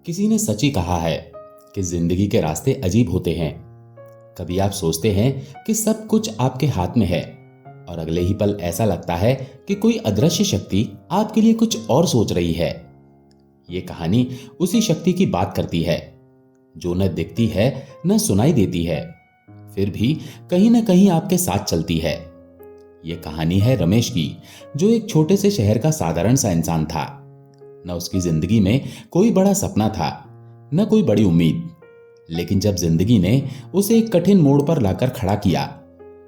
किसी ने सच ही कहा है कि जिंदगी के रास्ते अजीब होते हैं। कभी आप सोचते हैं कि सब कुछ आपके हाथ में है और अगले ही पल ऐसा लगता है कि कोई अदृश्य शक्ति आपके लिए कुछ और सोच रही है। ये कहानी उसी शक्ति की बात करती है जो न दिखती है न सुनाई देती है, फिर भी कहीं ना कहीं आपके साथ चलती है। ये कहानी है रमेश की, जो एक छोटे से शहर का साधारण सा इंसान था। न उसकी जिंदगी में कोई बड़ा सपना था, न कोई बड़ी उम्मीद। लेकिन जब जिंदगी ने उसे एक कठिन मोड़ पर लाकर खड़ा किया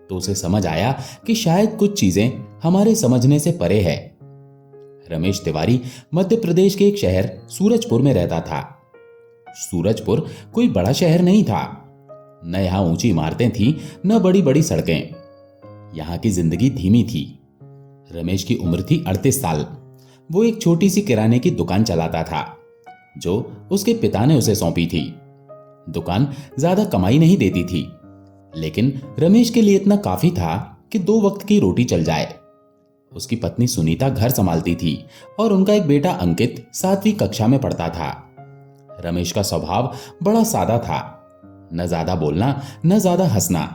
तो उसे समझ आया कि शायद कुछ चीजें हमारे समझने से परे है। रमेश तिवारी मध्य प्रदेश के एक शहर सूरजपुर में रहता था। सूरजपुर कोई बड़ा शहर नहीं था, न यहां ऊंची इमारतें थी न बड़ी बड़ी सड़कें। यहां की जिंदगी धीमी थी। रमेश की उम्र थी 38 साल। वो एक छोटी सी किराने की दुकान चलाता था जो उसके पिता ने उसे सौंपी थी। दुकान ज्यादा कमाई नहीं देती थी, लेकिन रमेश के लिए इतना काफी था कि 2 वक्त की रोटी चल जाए। उसकी पत्नी सुनीता घर संभालती थी और उनका एक बेटा अंकित 7वीं कक्षा में पढ़ता था। रमेश का स्वभाव बड़ा सादा था, न ज्यादा बोलना न ज्यादा हंसना।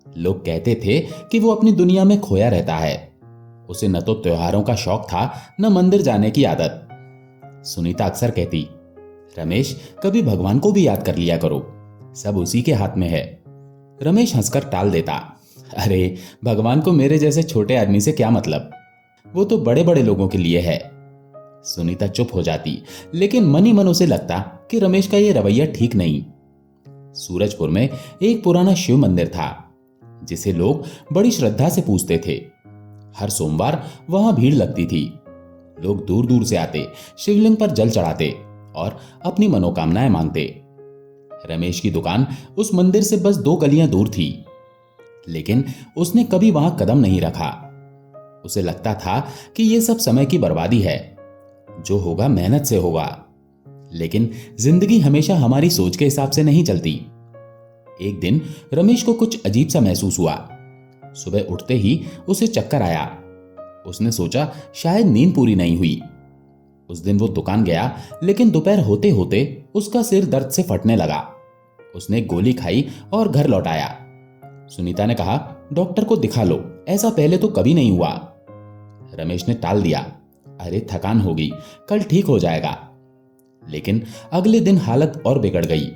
लोग कहते थे कि वो अपनी दुनिया में खोया रहता है। उसे न तो त्योहारों का शौक था न मंदिर जाने की आदत। सुनीता अक्सर कहती, रमेश कभी भगवान को भी याद कर लिया करो, सब उसी के हाथ में है। रमेश हंसकर टाल देता, अरे भगवान को मेरे जैसे छोटे आदमी से क्या मतलब, वो तो बड़े बड़े लोगों के लिए है। सुनीता चुप हो जाती, लेकिन मन ही मन उसे लगता कि रमेश का ये रवैया ठीक नहीं। सूरजपुर में एक पुराना शिव मंदिर था जिसे लोग बड़ी श्रद्धा से पूजते थे। हर सोमवार वहां भीड़ लगती थी। लोग दूर दूर से आते, शिवलिंग पर जल चढ़ाते और अपनी मनोकामनाएं मांगते। रमेश की दुकान उस मंदिर से बस 2 गलियां दूर थी, लेकिन उसने कभी वहां कदम नहीं रखा। उसे लगता था कि यह सब समय की बर्बादी है, जो होगा मेहनत से होगा। लेकिन जिंदगी हमेशा हमारी सोच के हिसाब से नहीं चलती। एक दिन रमेश को कुछ अजीब सा महसूस हुआ। सुबह उठते ही उसे चक्कर आया। उसने सोचा शायद नींद पूरी नहीं हुई। उस दिन वो दुकान गया, लेकिन दोपहर होते होते उसका सिर दर्द से फटने लगा। उसने गोली खाई और घर लौट आया। सुनीता ने कहा, डॉक्टर को दिखा लो, ऐसा पहले तो कभी नहीं हुआ। रमेश ने टाल दिया, अरे थकान होगी, कल ठीक हो जाएगा। लेकिन अगले दिन हालत और बिगड़ गई।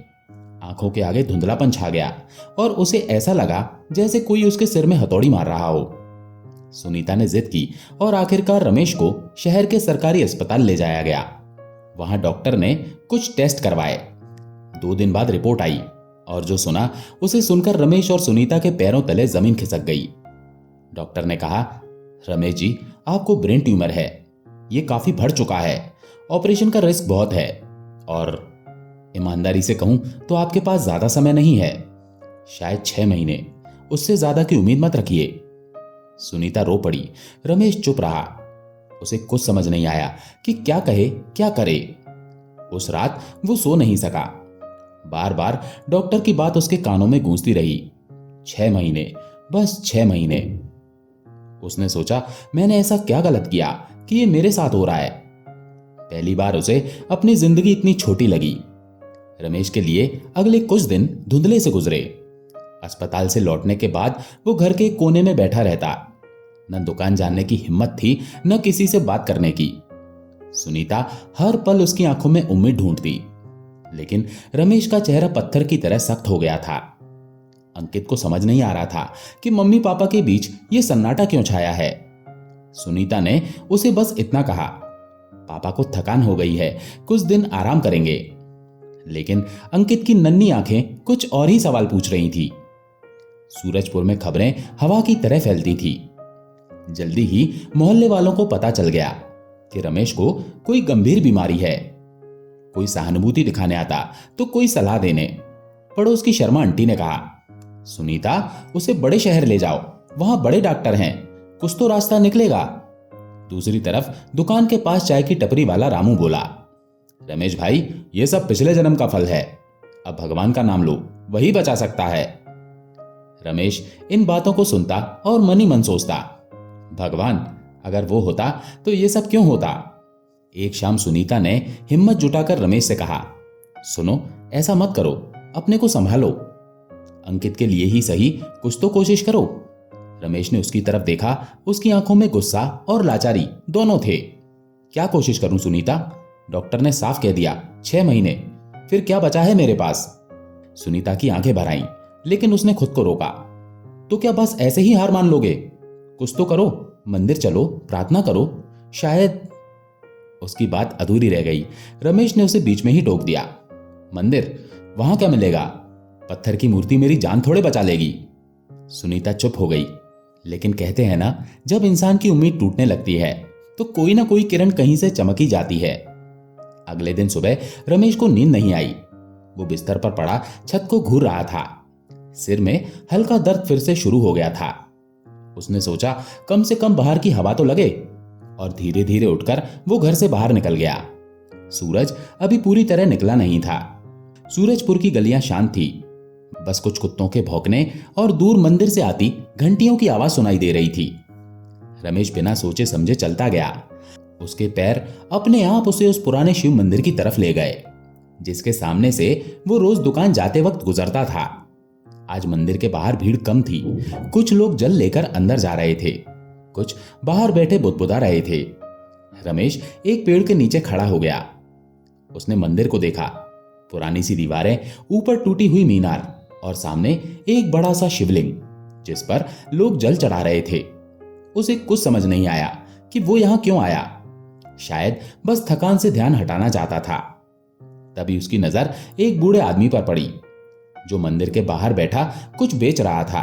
आंखों के आगे धुंधलापन छा गया और उसे ऐसा लगा जैसे कोई उसके सिर में हथौड़ी मार रहा हो। सुनीता ने जिद की और आखिरकार रमेश को शहर के सरकारी अस्पताल ले जाया गया। वहां डॉक्टर ने कुछ टेस्ट करवाए। 2 दिन बाद रिपोर्ट आई और जो सुना उसे सुनकर रमेश और सुनीता के पैरों तले जमीन खिसक गई। डॉक्टर ने कहा, रमेश जी आपको ब्रेन ट्यूमर है, ये काफी बढ़ चुका है, ऑपरेशन का रिस्क बहुत है और ईमानदारी से कहूं तो आपके पास ज्यादा समय नहीं है, शायद 6 महीने, उससे ज्यादा की उम्मीद मत रखिए। सुनीता रो पड़ी। रमेश चुप रहा। उसे कुछ समझ नहीं आया कि क्या कहे क्या करे। उस रात वो सो नहीं सका। बार बार डॉक्टर की बात उसके कानों में गूंजती रही, 6 महीने, बस 6 महीने। उसने सोचा, मैंने ऐसा क्या गलत किया कि ये मेरे साथ हो रहा है। पहली बार उसे अपनी जिंदगी इतनी छोटी लगी। रमेश के लिए अगले कुछ दिन धुंधले से गुजरे। अस्पताल से लौटने के बाद वो घर के कोने में बैठा रहता। न दुकान जाने की हिम्मत थी न किसी से बात करने की। सुनीता हर पल उसकी आंखों में उम्मीद ढूंढती, लेकिन रमेश का चेहरा पत्थर की तरह सख्त हो गया था। अंकित को समझ नहीं आ रहा था कि मम्मी पापा के बीच ये सन्नाटा क्यों छाया है। सुनीता ने उसे बस इतना कहा, पापा को थकान हो गई है, कुछ दिन आराम करेंगे। लेकिन अंकित की नन्ही आंखें कुछ और ही सवाल पूछ रही थी। सूरजपुर में खबरें हवा की तरह फैलती थी। जल्दी ही मोहल्ले वालों को पता चल गया कि रमेश को कोई गंभीर बीमारी है। कोई सहानुभूति दिखाने आता तो कोई सलाह देने। पड़ोस की शर्मा आंटी ने कहा, सुनीता उसे बड़े शहर ले जाओ, वहां बड़े डॉक्टर हैं, कुछ तो रास्ता निकलेगा। दूसरी तरफ दुकान के पास चाय की टपरी वाला रामू बोला, रमेश भाई ये सब पिछले जन्म का फल है, अब भगवान का नाम लो, वही बचा सकता है। रमेश इन बातों को सुनता और मन ही मन सोचता, भगवान अगर वो होता तो ये सब क्यों होता। एक शाम सुनीता ने हिम्मत जुटाकर रमेश से कहा, सुनो, ऐसा मत करो, अपने को संभालो। अंकित के लिए ही सही कुछ तो कोशिश करो। रमेश ने उसकी तरफ देखा। उसकी आंखों में गुस्सा और लाचारी दोनों थे। क्या कोशिश करूं सुनीता? डॉक्टर ने साफ कह दिया 6 महीने, फिर क्या बचा है मेरे पास? सुनीता की आंखें भर आईं, लेकिन उसने खुद को रोका। तो क्या बस ऐसे ही हार मान लोगे? कुछ तो करो, मंदिर चलो, प्रार्थना करो, शायद। उसकी बात अधूरी रह गई। रमेश ने उसे बीच में ही टोक दिया। मंदिर? वहां क्या मिलेगा? पत्थर की मूर्ति मेरी जान थोड़े बचा लेगी। सुनीता चुप हो गई। लेकिन कहते हैं ना, जब इंसान की उम्मीद टूटने लगती है तो कोई ना कोई किरण कहीं से चमकी जाती है। अगले दिन सुबह रमेश को नींद नहीं आई। वो बिस्तर पर पड़ा छत को घूर रहा था। सिर में हल्का दर्द फिर से शुरू हो गया था। उसने सोचा कम से कम बाहर की हवा तो लगे, और धीरे धीरे उठकर वो घर से बाहर निकल गया। सूरज अभी पूरी तरह निकला नहीं था। सूरजपुर की गलियां शांत थी। बस कुछ कुत्तों के भौंकने और दूर मंदिर से आती घंटियों की आवाज सुनाई दे रही थी। रमेश बिना सोचे समझे चलता गया। उसके पैर अपने आप उसे उस पुराने शिव मंदिर की तरफ ले गए, जिसके सामने से वो रोज दुकान जाते वक्त गुजरता था। आज मंदिर के बाहर भीड़ कम थी। कुछ लोग जल लेकर अंदर जा रहे थे, कुछ बाहर बैठे बुदबुदा रहे थे। रमेश एक पेड़ के नीचे खड़ा हो गया। उसने मंदिर को देखा। पुरानी सी दीवारें, ऊपर टूटी हुई मीनार और सामने एक बड़ा सा शिवलिंग जिस पर लोग जल चढ़ा रहे थे। उसे कुछ समझ नहीं आया कि वो यहां क्यों आया। शायद बस थकान से ध्यान हटाना चाहता था। तभी उसकी नजर एक बूढ़े आदमी पर पड़ी, जो मंदिर के बाहर बैठा कुछ बेच रहा था।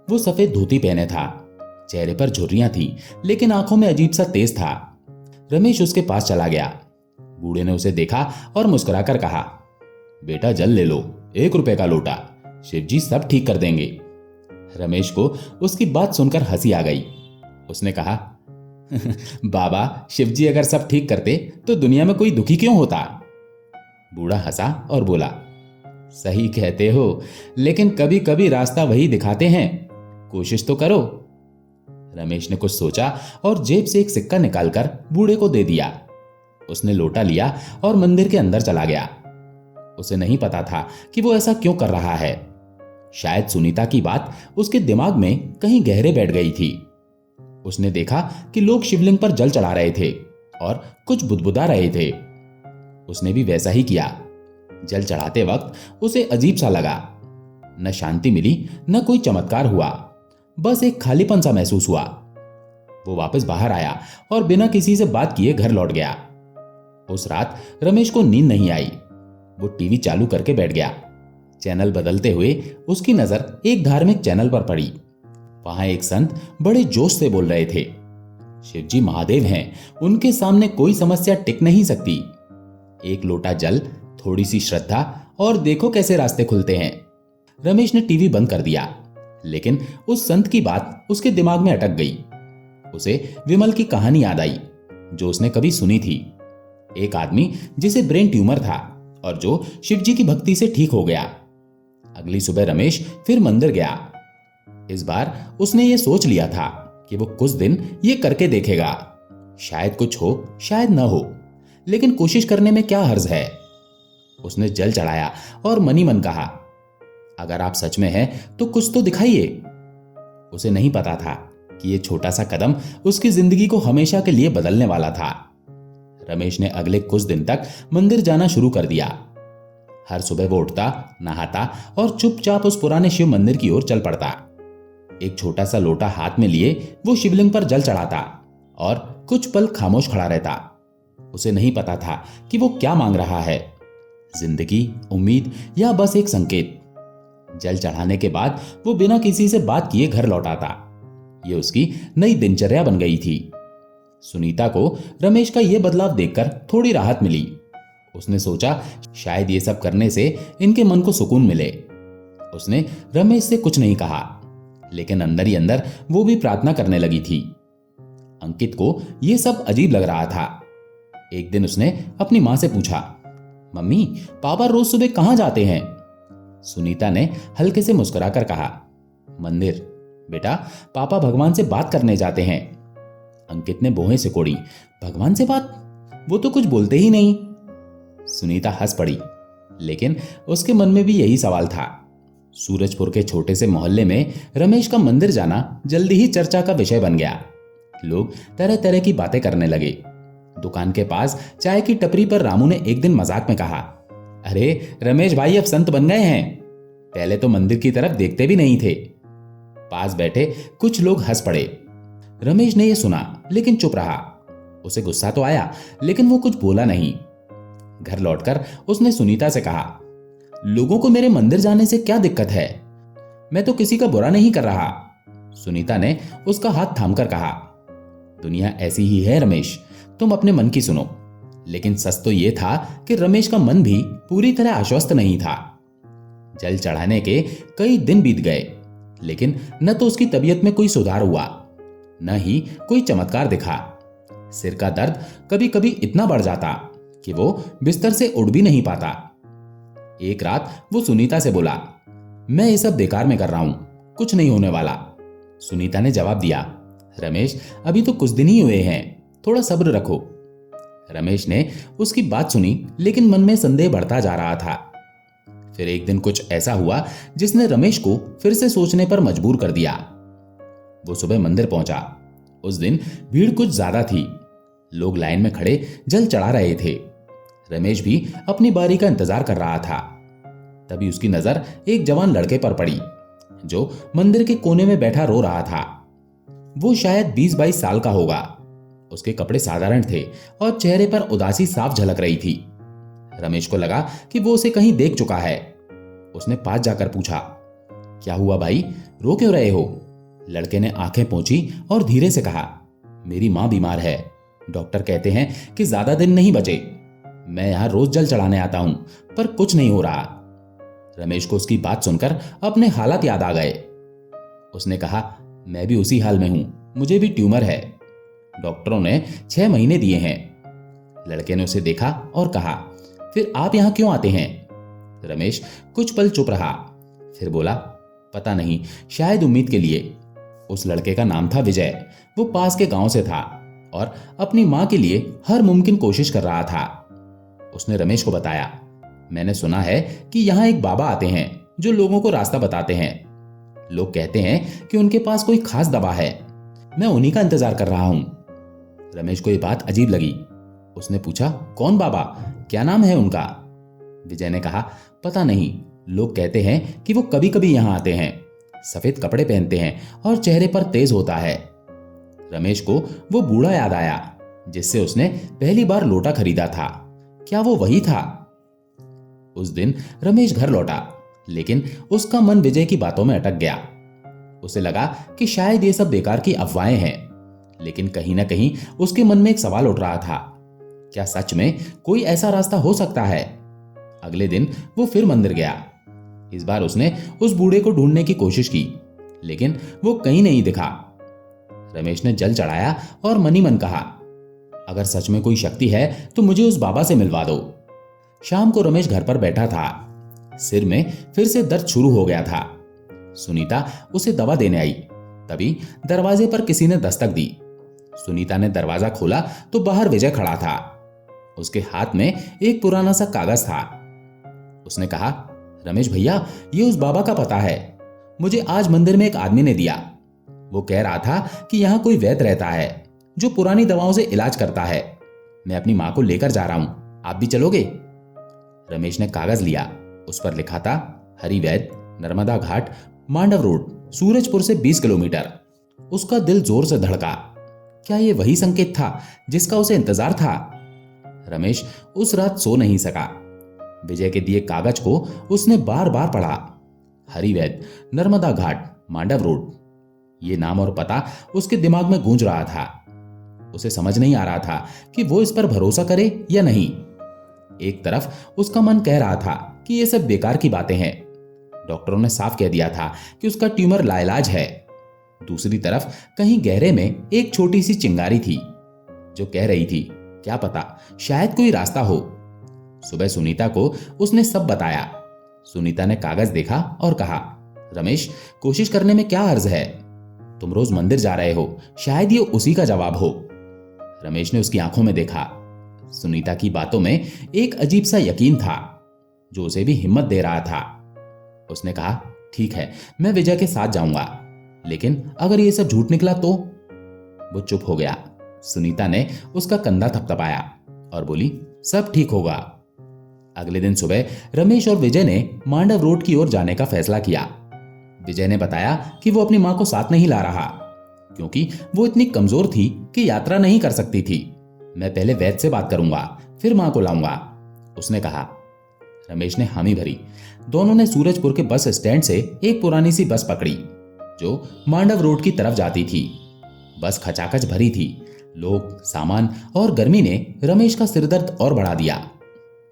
वो सफेद धोती पहने था, चेहरे पर झुर्रियां थी, लेकिन आंखों में अजीब सा तेज था। रमेश उसके पास चला गया। बूढ़े ने उसे देखा और मुस्कुराकर कहा, बेटा जल ले लो, 1 रुपए का लोटा, शिवजी सब ठीक कर देंगे। रमेश को उसकी बात सुनकर हंसी आ गई। उसने कहा, बाबा, शिवजी अगर सब ठीक करते तो दुनिया में कोई दुखी क्यों होता? बूढ़ा हंसा और बोला, सही कहते हो, लेकिन कभी कभी रास्ता वही दिखाते हैं, कोशिश तो करो। रमेश ने कुछ सोचा और जेब से एक सिक्का निकालकर बूढ़े को दे दिया। उसने लोटा लिया और मंदिर के अंदर चला गया। उसे नहीं पता था कि वो ऐसा क्यों कर रहा है। शायद सुनीता की बात उसके दिमाग में कहीं गहरे बैठ गई थी। उसने देखा कि लोग शिवलिंग पर जल चढ़ा रहे थे और कुछ बुदबुदा रहे थे। उसने भी वैसा ही किया। जल चढ़ाते वक्त उसे अजीब सा लगा। न शांति मिली, न कोई चमत्कार हुआ, बस एक खालीपन सा महसूस हुआ। वो वापस बाहर आया और बिना किसी से बात किए घर लौट गया। उस रात रमेश को नींद नहीं आई। वो टीवी चालू करके बैठ गया। चैनल बदलते हुए उसकी नजर एक धार्मिक चैनल पर पड़ी। वहां एक संत बड़े जोश से बोल रहे थे, शिवजी महादेव हैं, उनके सामने कोई समस्या टिक नहीं सकती। एक लोटा जल, थोड़ी सी श्रद्धा और देखो कैसे रास्ते खुलते हैं। रमेश ने टीवी बंद कर दिया, लेकिन उस संत की बात उसके दिमाग में अटक गई। उसे विमल की कहानी याद आई, जो उसने कभी सुनी थी। एक आदमी जिसे ब्रेन ट्यूमर था और जो शिवजी की भक्ति से ठीक हो गया। अगली सुबह रमेश फिर मंदिर गया। इस बार उसने ये सोच लिया था कि वो कुछ दिन ये करके देखेगा। शायद कुछ हो, शायद न हो, लेकिन कोशिश करने में क्या हर्ज है। उसने जल चढ़ाया और मनी मन कहा, अगर आप सच में हैं तो कुछ तो दिखाइए। उसे नहीं पता था कि ये छोटा सा कदम उसकी जिंदगी को हमेशा के लिए बदलने वाला था। रमेश ने अगले कुछ दिन तक मंदिर जाना शुरू कर दिया। हर सुबह वो उठता, नहाता और चुपचाप उस पुराने शिव मंदिर की ओर चल पड़ता। एक छोटा सा लोटा हाथ में लिए वो शिवलिंग पर जल चढ़ाता और कुछ पल खामोश खड़ा रहता। उसे नहीं पता था कि वो क्या मांग रहा है, जिंदगी, उम्मीद या बस एक संकेत। जल चढ़ाने के बाद वो बिना किसी से बात किए घर लौट आता। ये उसकी नई दिनचर्या बन गई थी। सुनीता को रमेश का यह बदलाव देखकर थोड़ी राहत मिली। उसने सोचा शायद ये सब करने से इनके मन को सुकून मिले। उसने रमेश से कुछ नहीं कहा, लेकिन अंदर ही अंदर वो भी प्रार्थना करने लगी थी। अंकित को यह सब अजीब लग रहा था। एक दिन उसने अपनी मां से पूछा, मम्मी, पापा रोज सुबह कहां जाते हैं? सुनीता ने हल्के से मुस्कुराकर कहा, मंदिर। बेटा, पापा भगवान से बात करने जाते हैं। अंकित ने भौहें सिकोड़ी, भगवान से बात? वो तो कुछ बोलते ही नहीं। सुनीता हंस पड़ी, लेकिन उसके मन में भी यही सवाल था। सूरजपुर के छोटे से मोहल्ले में रमेश का मंदिर जाना जल्दी ही चर्चा का विषय बन गया। लोग तरह तरह की बातें करने लगे। दुकान के पास चाय की टपरी पर रामू ने एक दिन मजाक में कहा, अरे रमेश भाई अब संत बन गए हैं, पहले तो मंदिर की तरफ देखते भी नहीं थे। पास बैठे कुछ लोग हंस पड़े। रमेश ने यह सुना लेकिन चुप रहा। उसे गुस्सा तो आया लेकिन वो कुछ बोला नहीं। घर लौटकर उसने सुनीता से कहा, लोगों को मेरे मंदिर जाने से क्या दिक्कत है, मैं तो किसी का बुरा नहीं कर रहा। सुनीता ने उसका हाथ थामकर कहा, दुनिया ऐसी ही है रमेश, तुम अपने मन की सुनो। लेकिन सच तो यह था कि रमेश का मन भी पूरी तरह आश्वस्त नहीं था। जल चढ़ाने के कई दिन बीत गए, लेकिन न तो उसकी तबीयत में कोई सुधार हुआ, न ही कोई चमत्कार दिखा। सिर का दर्द कभी कभी इतना बढ़ जाता कि वो बिस्तर से उठ भी नहीं पाता। एक रात वो सुनीता से बोला, मैं ये सब बेकार में कर रहा हूं, कुछ नहीं होने वाला। सुनीता ने जवाब दिया, रमेश अभी तो कुछ दिन ही हुए हैं, थोड़ा सब्र रखो। रमेश ने उसकी बात सुनी लेकिन मन में संदेह बढ़ता जा रहा था। फिर एक दिन कुछ ऐसा हुआ जिसने रमेश को फिर से सोचने पर मजबूर कर दिया। वो सुबह मंदिर पहुंचा। उस दिन भीड़ कुछ ज्यादा थी, लोग लाइन में खड़े जल चढ़ा रहे थे। रमेश भी अपनी बारी का इंतजार कर रहा था। तभी उसकी नजर एक जवान लड़के पर पड़ी जो मंदिर के कोने में बैठा रो रहा था। वो शायद 20-22 साल का होगा। उसके कपड़े साधारण थे और चेहरे पर उदासी साफ झलक रही थी। रमेश को लगा कि वो उसे कहीं देख चुका है। उसने पास जाकर पूछा, क्या हुआ भाई, रो क्यों रहे हो? लड़के ने आंखें पोंछी और धीरे से कहा, मेरी मां बीमार है, डॉक्टर कहते हैं कि ज्यादा दिन नहीं बचे। मैं यहां रोज जल चढ़ाने आता हूं पर कुछ नहीं हो रहा। रमेश को उसकी बात सुनकर अपने हालात याद आ गए। उसने कहा, मैं भी उसी हाल में हूं, मुझे भी ट्यूमर है, डॉक्टरों ने 6 महीने दिए हैं। लड़के ने उसे देखा और कहा, फिर आप यहां क्यों आते हैं? रमेश कुछ पल चुप रहा, फिर बोला, पता नहीं, शायद उम्मीद के लिए। उस लड़के का नाम था विजय। वो पास के गांव से था और अपनी मां के लिए हर मुमकिन कोशिश कर रहा था। उसने रमेश को बताया, मैंने सुना है कि यहां एक बाबा आते हैं जो लोगों को रास्ता बताते हैं। लोग कहते हैं कि उनके पास कोई खास दवा है, मैं उन्हीं का इंतजार कर रहा हूं। रमेश को यह बात अजीब लगी। उसने पूछा, कौन बाबा, क्या नाम है उनका? विजय ने कहा, पता नहीं, लोग कहते हैं कि वो कभी कभी यहां आते हैं, सफेद कपड़े पहनते हैं और चेहरे पर तेज होता है। रमेश को वो बूढ़ा याद आया जिससे उसने पहली बार लोटा खरीदा था। क्या वो वही था? उस दिन रमेश घर लौटा, लेकिन उसका मन विजय की बातों में अटक गया। उसे लगा कि शायद ये सब बेकार की अफवाहें हैं, लेकिन कहीं ना कहीं उसके मन में एक सवाल उठ रहा था, क्या सच में कोई ऐसा रास्ता हो सकता है? अगले दिन वो फिर मंदिर गया। इस बार उसने उस बूढ़े को ढूंढने की कोशिश की, लेकिन वो कहीं नहीं दिखा। रमेश ने जल चढ़ाया और मनी मन कहा, अगर सच में कोई शक्ति है तो मुझे उस बाबा से मिलवा दो। शाम को रमेश घर पर बैठा था। सिर में फिर से दर्द शुरू हो गया था। सुनीता उसे दवा देने आई। तभी दरवाजे पर किसी ने दस्तक दी। सुनीता ने दरवाजा खोला तो बाहर विजय खड़ा था। उसके हाथ में एक पुराना सा कागज था। उसने कहा, रमेश भैया, ये उस बाबा का पता है, मुझे आज मंदिर में एक आदमी ने दिया। वो कह रहा था कि यहाँ कोई वैद्य रहता है जो पुरानी दवाओं से इलाज करता है। मैं अपनी मां को लेकर जा रहा हूं, आप भी चलोगे? रमेश ने कागज लिया। उस पर लिखा था, हरि वैद्य, नर्मदा घाट, मांडव रोड, सूरजपुर से 20 किलोमीटर। उसका दिल जोर से धड़का। क्या ये वही संकेत था जिसका उसे इंतजार था? रमेश उस रात सो नहीं सका। विजय के दिए कागज को उसने बार बार पढ़ा। हरि वैद्य, नर्मदा घाट, मांडव रोड, ये नाम और पता उसके दिमाग में गूंज रहा था। उसे समझ नहीं आ रहा था कि वो इस पर भरोसा करे या नहीं। एक तरफ उसका मन कह रहा था कि ये सब बेकार की बातें हैं, डॉक्टरों ने साफ कह दिया था कि उसका ट्यूमर लाइलाज है। दूसरी तरफ कहीं गहरे में एक छोटी सी चिंगारी थी जो कह रही थी, क्या पता शायद कोई रास्ता हो। सुबह सुनीता को उसने सब बताया। सुनीता ने कागज देखा और कहा, रमेश, कोशिश करने में क्या हर्ज है? तुम रोज मंदिर जा रहे हो, शायद ये उसी का जवाब हो। रमेश ने उसकी आंखों में देखा। सुनीता की बातों में एक अजीब सा यकीन था जो उसे भी हिम्मत दे रहा था। उसने कहा, ठीक है, मैं विजय के साथ जाऊंगा, लेकिन अगर ये सब झूठ निकला तो? वो चुप हो गया। सुनीता ने उसका कंधा थपथपाया और बोली, सब ठीक होगा। अगले दिन सुबह रमेश और विजय ने मांडव रोड की ओर जाने का फैसला किया। विजय ने बताया कि वो अपनी मां को साथ नहीं ला रहा क्योंकि वो इतनी कमजोर थी कि यात्रा नहीं कर सकती थी। मैं पहले वैद्य से बात करूंगा, फिर मां को लाऊंगा, उसने कहा। रमेश ने हामी भरी। दोनों ने सूरजपुर के बस स्टैंड से एक पुरानी सी बस पकड़ी जो मांडव रोड की तरफ जाती थी। बस खचाखच भरी थी। लोग, सामान और गर्मी ने रमेश का सिरदर्द और बढ़ा दिया।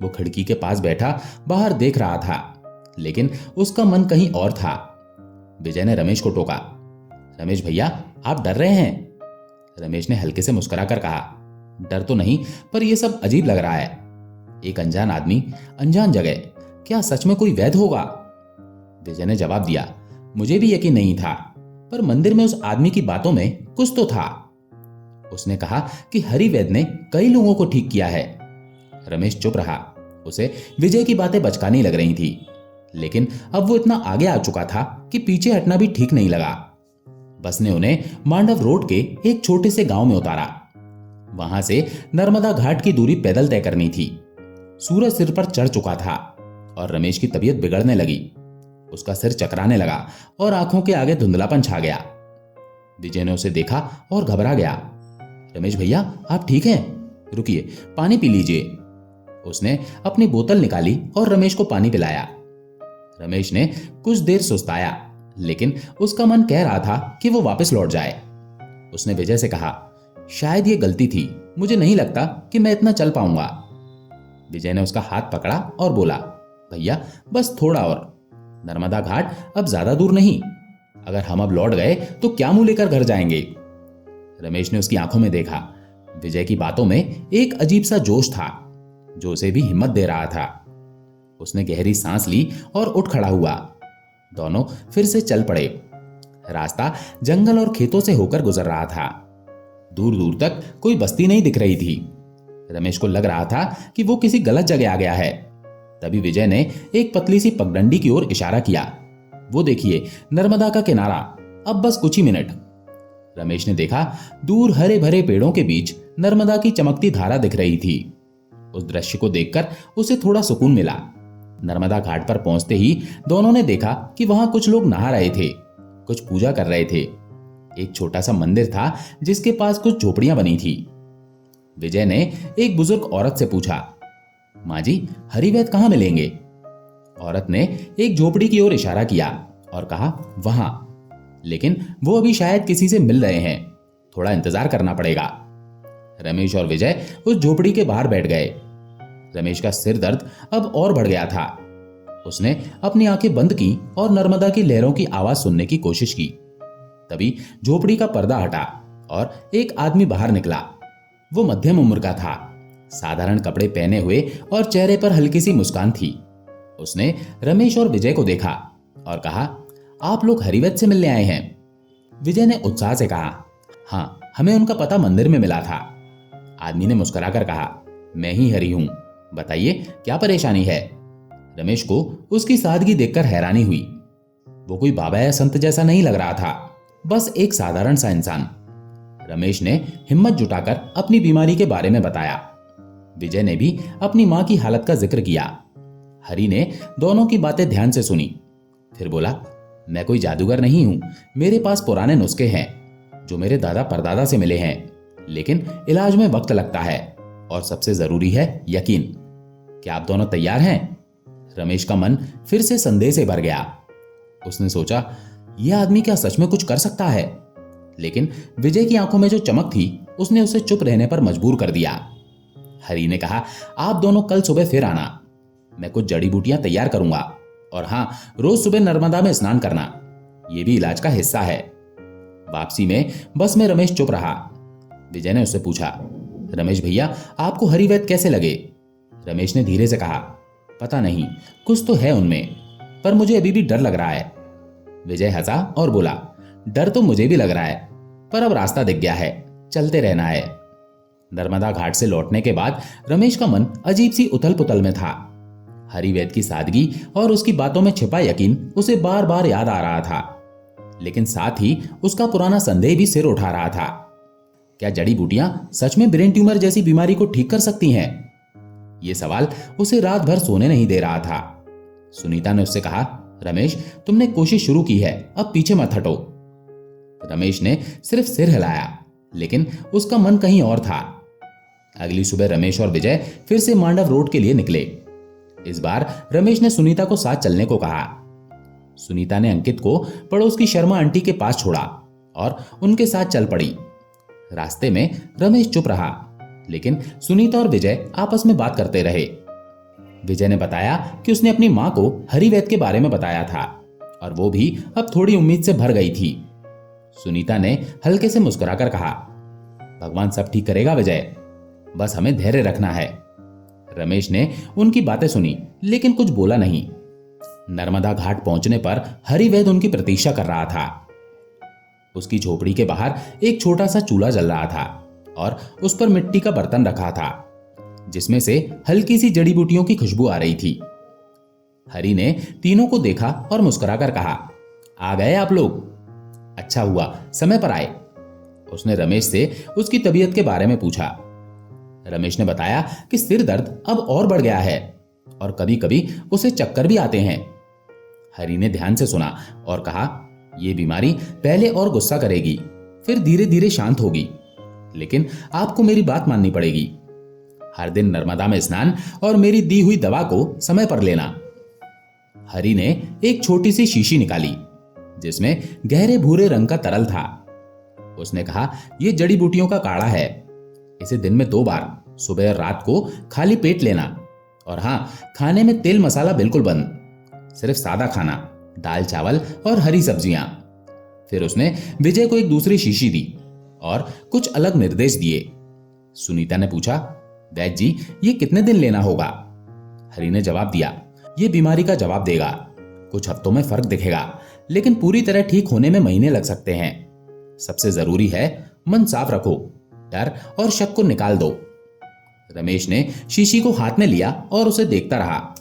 वो खिड़की के पास बैठा बाहर देख रहा था, लेकिन उसका मन कहीं और था। विजय ने रमेश को टोका, रमेश भैया, आप डर रहे हैं? रमेश ने हल्के से मुस्कुराकर कहा, डर तो नहीं, पर यह सब अजीब लग रहा है। एक अनजान आदमी, अनजान जगह, क्या सच में कोई वैद्य होगा? विजय ने जवाब दिया, मुझे भी यकीन नहीं था, पर मंदिर में उस आदमी की बातों में कुछ तो था। उसने कहा कि हरि वैद्य ने कई लोगों को ठीक किया है। रमेश चुप रहा। उसे विजय की बातें बचकानी लग रही थी, लेकिन अब वो इतना आगे आ चुका था कि पीछे हटना भी ठीक नहीं लगा। बस ने उन्हें मांडव रोड के एक छोटे से गांव में उतारा। वहां से नर्मदा घाट की दूरी पैदल तय करनी थी। सूरज सिर पर चढ़ चुका था और रमेश की तबीयत बिगड़ने लगी। उसका सिर चकराने लगा और आंखों के आगे धुंधलापन छा गया। विजय ने उसे देखा और घबरा गया। रमेश भैया, आप ठीक हैं? रुकिए, पानी पी लीजिए। उसने अपनी बोतल निकाली और रमेश को पानी पिलाया। रमेश ने कुछ देर सुस्ताया, लेकिन उसका मन कह रहा था कि वो वापस लौट जाए। उसने विजय से कहा, शायद ये गलती थी, मुझे नहीं लगता कि मैं इतना चल पाऊंगा। विजय ने उसका हाथ पकड़ा और बोला, भैया बस थोड़ा और, नर्मदा घाट अब ज्यादा दूर नहीं। अगर हम अब लौट गए तो क्या मुंह लेकर घर जाएंगे? रमेश ने उसकी आंखों में देखा। विजय की बातों में एक अजीब सा जोश था जो उसे भी हिम्मत दे रहा था। उसने गहरी सांस ली और उठ खड़ा हुआ। दोनों फिर से चल पड़े। रास्ता जंगल और खेतों से होकर गुजर रहा था। दूर दूर तक कोई बस्ती नहीं दिख रही थी। रमेश को लग रहा था कि वो किसी गलत जगह आ गया है। तभी विजय ने एक पतली सी पगडंडी की ओर इशारा किया। वो देखिए, नर्मदा का किनारा, अब बस कुछ ही मिनट। रमेश ने देखा, दूर हरे भरे पेड़ों के बीच नर्मदा की चमकती धारा दिख रही थी। उस दृश्य को देखकर उसे थोड़ा सुकून मिला। नर्मदा घाट पर पहुंचते ही दोनों ने देखा कि वहां कुछ लोग नहा रहे थे, कुछ पूजा कर रहे थे। एक छोटा सा मंदिर था जिसके पास कुछ झोपड़ियां बनी थी। विजय ने एक बुजुर्ग औरत से पूछा, माँ जी, हरिवैद्य कहाँ मिलेंगे? औरत ने एक झोपड़ी की ओर इशारा किया और कहा, वहां, लेकिन वो अभी शायद किसी से मिल रहे हैं, थोड़ा इंतजार करना पड़ेगा। रमेश और विजय उस झोपड़ी के बाहर बैठ गए। रमेश का सिर दर्द अब और बढ़ गया था। उसने अपनी आंखें बंद की और नर्मदा की लहरों की आवाज सुनने की कोशिश की। तभी झोपड़ी का पर्दा हटा और एक आदमी बाहर निकला। वो मध्यम उम्र का था, साधारण कपड़े पहने हुए और चेहरे पर हल्की सी मुस्कान थी। उसने रमेश और विजय को देखा और कहा, आप लोग हरिवैद्य से मिलने आए हैं? विजय ने उत्साह से कहा, हाँ, हमें उनका पता मंदिर में मिला था। आदमी ने मुस्कुराकर कहा, मैं ही हरि हूं, बताइए क्या परेशानी है? रमेश को उसकी सादगी देखकर हैरानी हुई। वो कोई बाबा या संत जैसा नहीं लग रहा था, बस एक साधारण सा इंसान। रमेश ने हिम्मत जुटाकर अपनी बीमारी के बारे में बताया। विजय ने भी अपनी मां की हालत का जिक्र किया। हरि ने दोनों की बातें ध्यान से सुनी, फिर बोला, मैं कोई जादूगर नहीं हूं, मेरे पास पुराने नुस्खे हैं जो मेरे दादा परदादा से मिले हैं, लेकिन इलाज में वक्त लगता है और सबसे जरूरी है यकीन। क्या आप दोनों तैयार हैं? रमेश का मन फिर से संदेह से भर गया। उसने सोचा, यह आदमी क्या सच में कुछ कर सकता है? लेकिन विजय की आंखों में जो चमक थी उसने उसे चुप रहने पर मजबूर कर दिया। हरि ने कहा, आप दोनों कल सुबह फिर आना, मैं कुछ जड़ी बूटियां तैयार करूंगा, और हाँ, रोज सुबह नर्मदा में स्नान करना, यह भी इलाज का हिस्सा है। वापसी में बस में रमेश चुप रहा। विजय ने उससे पूछा, रमेश भैया, आपको हरिवैद्य कैसे लगे? रमेश ने धीरे से कहा, पता नहीं, कुछ तो है उनमें, पर मुझे अभी भी डर लग रहा है। विजय हंसा और बोला, डर तो मुझे भी लग रहा है, पर अब रास्ता दिख गया है, चलते रहना है। नर्मदा घाट से लौटने के बाद रमेश का मन अजीब सी उथल पुथल में था। हरिवैद्य की सादगी और उसकी बातों में छिपा यकीन उसे बार बार याद आ रहा था, लेकिन साथ ही उसका पुराना संदेह भी सिर उठा रहा था। क्या जड़ी बूटियां सच में ब्रेन ट्यूमर जैसी बीमारी को ठीक कर सकती हैं? यह सवाल उसे रात भर सोने नहीं दे रहा था। सुनीता ने उससे कहा, रमेश, तुमने कोशिश शुरू की है, अब पीछे मत हटो। रमेश ने सिर्फ सिर हिलाया, लेकिन उसका मन कहीं और था। अगली सुबह रमेश और विजय फिर से मांडव रोड के लिए निकले। इस बार रमेश ने सुनीता को साथ चलने को कहा। सुनीता ने अंकित को पड़ोस की शर्मा आंटी के पास छोड़ा और उनके साथ चल पड़ी। रास्ते में रमेश चुप रहा, लेकिन सुनीता और विजय आपस में बात करते रहे। विजय ने बताया कि उसने अपनी मां को हरिवैद्य के बारे में बताया था और वो भी अब थोड़ी उम्मीद से भर गई थी। सुनीता ने हल्के से मुस्कुराकर कहा, भगवान सब ठीक करेगा विजय, बस हमें धैर्य रखना है। रमेश ने उनकी बातें सुनी, लेकिन कुछ बोला नहीं। नर्मदा घाट पहुंचने पर हरिवैद्य उनकी प्रतीक्षा कर रहा था। उसकी झोपड़ी के बाहर एक छोटा सा चूल्हा जल रहा था और उस पर मिट्टी का बर्तन रखा था, जिसमें से हल्की सी जड़ी बूटियों की खुशबू आ रही थी। हरि ने तीनों को देखा और मुस्कुराकर कहा, आ गए आप लोग? अच्छा हुआ समय पर आए। उसने रमेश से उसकी तबीयत के बारे में पूछा। रमेश ने बताया कि सिर दर्द अब और बढ़ गया है और कभी कभी उसे चक्कर भी आते हैं। हरि ने ध्यान से सुना और कहा, यह बीमारी पहले और गुस्सा करेगी, फिर धीरे धीरे शांत होगी, लेकिन आपको मेरी बात माननी पड़ेगी। हर दिन नर्मदा में स्नान और मेरी दी हुई दवा को समय पर लेना। हरि ने एक छोटी सी शीशी निकाली, जिसमें गहरे भूरे रंग का तरल था। उसने कहा, यह जड़ी बूटियों का काढ़ा है। इसे दिन में 2 बार, सुबह और रात को खाली पेट लेना। और हाँ, खाने में तेल मसाला बिल्कुल बंद, सिर्फ सादा खाना, दाल चावल और हरी सब्जियां। फिर उसने विजय को एक दूसरी शीशी दी और कुछ अलग निर्देश दिए। सुनीता ने पूछा, वैद्य जी, ये कितने दिन लेना होगा? हरि ने जवाब दिया, ये बीमारी का जवाब देगा। कुछ हफ्तों में फर्क दिखेगा, लेकिन पूरी तरह ठीक होने में महीने लग सकते हैं। सबसे जरूरी है मन साफ रखो, डर और शक को निकाल दो। रमेश ने शीशी को हाथ में लिया और उसे देखता रहा।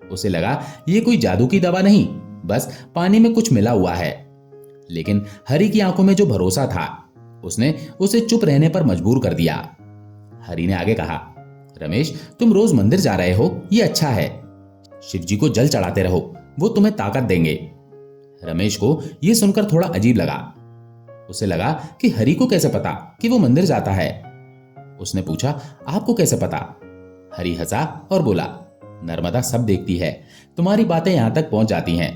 उसे लगा ये कोई जादू की दवा नहीं, बस पानी में कुछ मिला हुआ है। लेकिन हरि की आंखों में जो भरोसा था, उसने उसे चुप रहने पर मजबूर कर दिया। हरि ने आगे कहा, रमेश, तुम रोज मंदिर जा रहे हो, ये अच्छा है। शिव जी को जल चढ़ाते रहो, वो तुम्हें ताकत देंगे। रमेश को यह सुनकर थोड़ा अजीब लगा। उसे लगा कि हरि को कैसे पता कि वो मंदिर जाता है। उसने पूछा, आपको कैसे पता? हरि हंसा और बोला, नर्मदा सब देखती है, तुम्हारी बातें यहां तक पहुंच जाती हैं।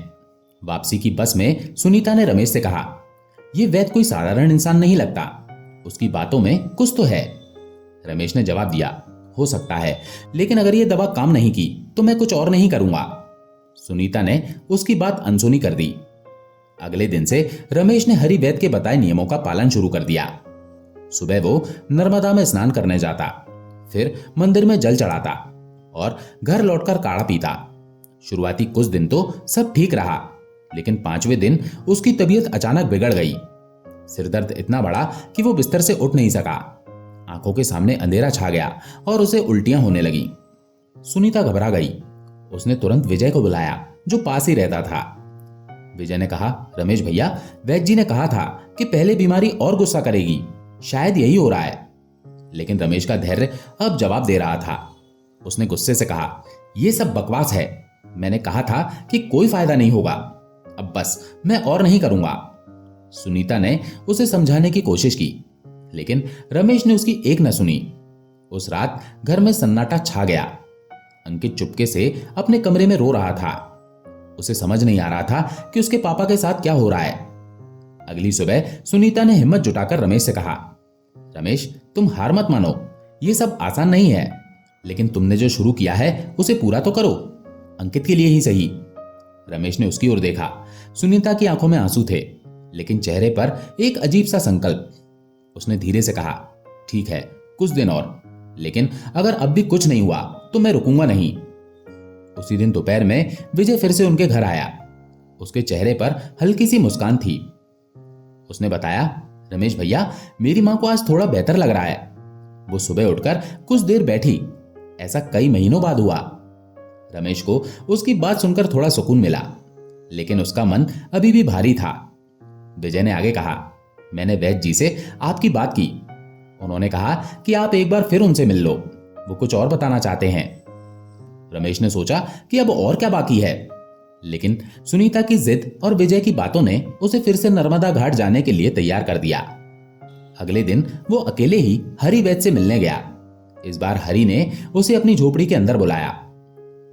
वापसी की बस में सुनीता ने रमेश से कहा, यह वैद्य कोई साधारण इंसान नहीं लगता, उसकी बातों में कुछ तो है। रमेश ने जवाब दिया, हो सकता है, लेकिन अगर यह दवा काम नहीं की तो मैं कुछ और नहीं करूंगा। सुनीता ने उसकी बात अनसुनी कर दी। अगले दिन से रमेश ने हरिवैद्य के बताए नियमों का पालन शुरू कर दिया। सुबह वो नर्मदा में स्नान करने जाता, फिर मंदिर में जल चढ़ाता और घर लौटकर काढ़ा पीता। शुरुआती कुछ दिन तो सब ठीक रहा, लेकिन 5वें दिन उसकी तबीयत अचानक बिगड़ गई। सिरदर्द इतना बढ़ा कि वो बिस्तर से उठ नहीं सका। आंखों के सामने अंधेरा छा गया और उसे उल्टियां होने लगी। सुनीता घबरा गई। उसने तुरंत विजय को बुलाया, जो पास ही रहता था। विजय ने कहा, रमेश भैया, वैद्य जी ने कहा था कि पहले बीमारी और गुस्सा करेगी, शायद यही हो रहा है। लेकिन रमेश का धैर्य अब जवाब दे रहा था। उसने गुस्से से कहा, यह सब बकवास है। मैंने कहा था कि कोई फायदा नहीं होगा, अब बस मैं और नहीं करूंगा। सुनीता ने उसे समझाने की कोशिश की, लेकिन रमेश ने उसकी एक न सुनी। उस रात घर में सन्नाटा छा गया। अंकित चुपके से अपने कमरे में रो रहा था। उसे समझ नहीं आ रहा था कि उसके पापा के साथ क्या हो रहा है। अगली सुबह सुनीता ने हिम्मत जुटाकर रमेश से कहा, रमेश, तुम हार मत मानो, ये सब आसान नहीं है, लेकिन तुमने जो शुरू किया है उसे पूरा तो करो, अंकित के लिए ही सही। रमेश ने उसकी ओर देखा। सुनीता की आंखों में आंसू थे, लेकिन चेहरे पर एक अजीब सा संकल्प। उसने धीरे से कहा, ठीक है, कुछ दिन और, लेकिन अगर अब भी कुछ नहीं हुआ तो मैं रुकूंगा नहीं। उसी दिन दोपहर में विजय फिर से उनके घर आया। उसके चेहरे पर हल्की सी मुस्कान थी। उसने बताया, रमेश भैया, मेरी मां को आज थोड़ा बेहतर लग रहा है। वो सुबह उठकर कुछ देर बैठी। ऐसा कई महीनों बाद हुआ। रमेश को उसकी बात सुनकर थोड़ा सुकून मिला, लेकिन उसका मन अभी भी भारी था। विजय ने आगे कहा, मैंने वैद्य जी से आपकी बात की। उन्होंने कहा कि आप एक बार फिर उनसे मिल लो, वो कुछ और बताना चाहते हैं। रमेश ने सोचा कि अब और क्या बाकी है, लेकिन सुनीता की जिद और विजय की बातों ने उसे फिर से नर्मदा घाट जाने के लिए तैयार कर दिया। अगले दिन वो अकेले ही हरि वैद्य से मिलने गया। इस बार हरि ने उसे अपनी झोपड़ी के अंदर बुलाया।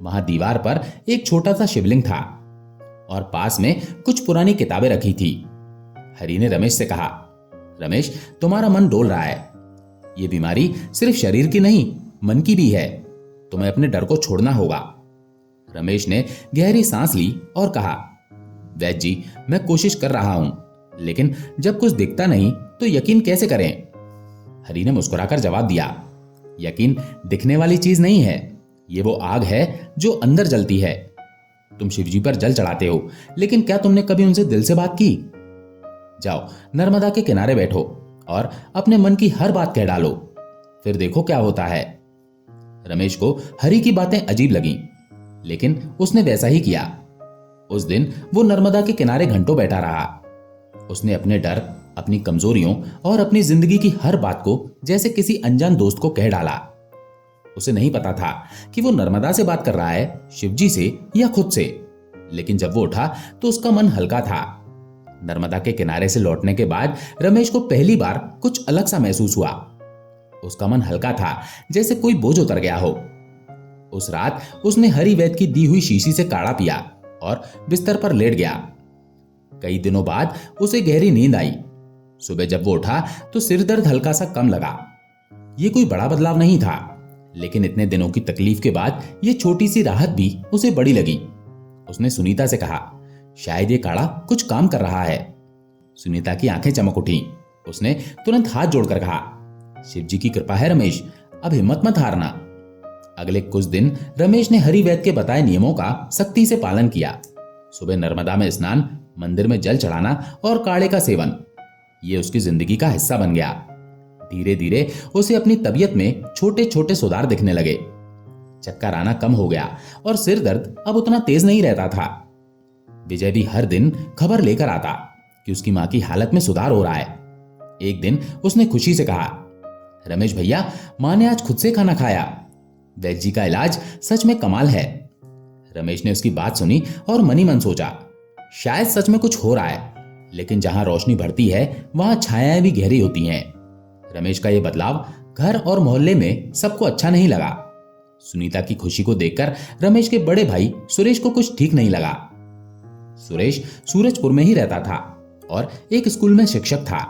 वहां दीवार पर एक छोटा सा शिवलिंग था और पास में कुछ पुरानी किताबें रखी थी। हरि ने रमेश से कहा, रमेश, तुम्हारा मन डोल रहा है। ये बीमारी सिर्फ शरीर की नहीं, मन की भी है। तुम्हें अपने डर को छोड़ना होगा। रमेश ने गहरी सांस ली और कहा, वैद्य जी, मैं कोशिश कर रहा हूं, लेकिन जब कुछ दिखता नहीं तो यकीन कैसे करें? हरि ने मुस्कुराकर जवाब दिया, यकीन दिखने वाली चीज नहीं है, ये वो आग है जो अंदर जलती है। तुम शिवजी पर जल चढ़ाते हो, लेकिन क्या तुमने कभी उनसे दिल से बात की? जाओ, नर्मदा के किनारे बैठो और अपने मन की हर बात कह डालो, फिर देखो क्या होता है। रमेश को हरि की बातें अजीब लगीं, लेकिन उसने वैसा ही किया। उस दिन वो नर्मदा के किनारे घंटों बैठा रहा। उसने अपने डर, अपनी कमजोरियों और अपनी जिंदगी की हर बात को जैसे किसी अनजान दोस्त को कह डाला। उसे नहीं पता था कि वो नर्मदा से बात कर रहा है, शिवजी से या खुद से, लेकिन जब वो उठा तो उसका मन हल्का था। नर्मदा के किनारे से लौटने के बाद रमेश को पहली बार कुछ अलग सा महसूस हुआ। उसका मन हल्का था, जैसे कोई बोझ उतर गया हो। उस रात उसने हरि वैद्य की दी हुई शीशी से काढ़ा पिया और बिस्तर पर लेट गया। कई दिनों बाद उसे गहरी नींद आई। सुबह जब वो उठा तो सिर दर्द हल्का सा कम लगा। ये कोई बड़ा बदलाव नहीं था, लेकिन इतने दिनों की तकलीफ के बाद ये छोटी सी राहत भी उसे बड़ी लगी। उसने सुनीता से कहा, शायद ये काढ़ा कुछ काम कर रहा है। सुनीता की आंखें चमक उठी। उसने तुरंत हाथ जोड़कर कहा, शिवजी की कृपा है रमेश, अब हिम्मत मत हारना। अगले कुछ दिन रमेश ने हरि वैद्य के बताए नियमों का सख्ती से पालन किया। सुबह नर्मदा में स्नान, मंदिर में जल चढ़ाना और काढ़े का सेवन, ये उसकी जिंदगी का हिस्सा बन गया। धीरे धीरे उसे अपनी तबीयत में छोटे छोटे सुधार दिखने लगे। चक्कर आना कम हो गया और सिर दर्द अब उतना तेज नहीं रहता था। विजय भी हर दिन खबर लेकर आता कि उसकी मां की हालत में सुधार हो रहा है। एक दिन उसने खुशी से कहा, रमेश भैया, मां ने आज खुद से खाना खाया। वैद्य जी का इलाज सच में कमाल है। रमेश ने उसकी बात सुनी और मनी मन सोचा, शायद सच में कुछ हो रहा है, लेकिन जहां रोशनी बढ़ती है वहां छायाएं भी गहरी होती हैं। रमेश का यह बदलाव घर और मोहल्ले में सबको अच्छा नहीं लगा। सुनीता की खुशी को देखकर रमेश के बड़े भाई सुरेश को कुछ ठीक नहीं लगा। सुरेश सूरजपुर में ही रहता था और एक स्कूल में शिक्षक था।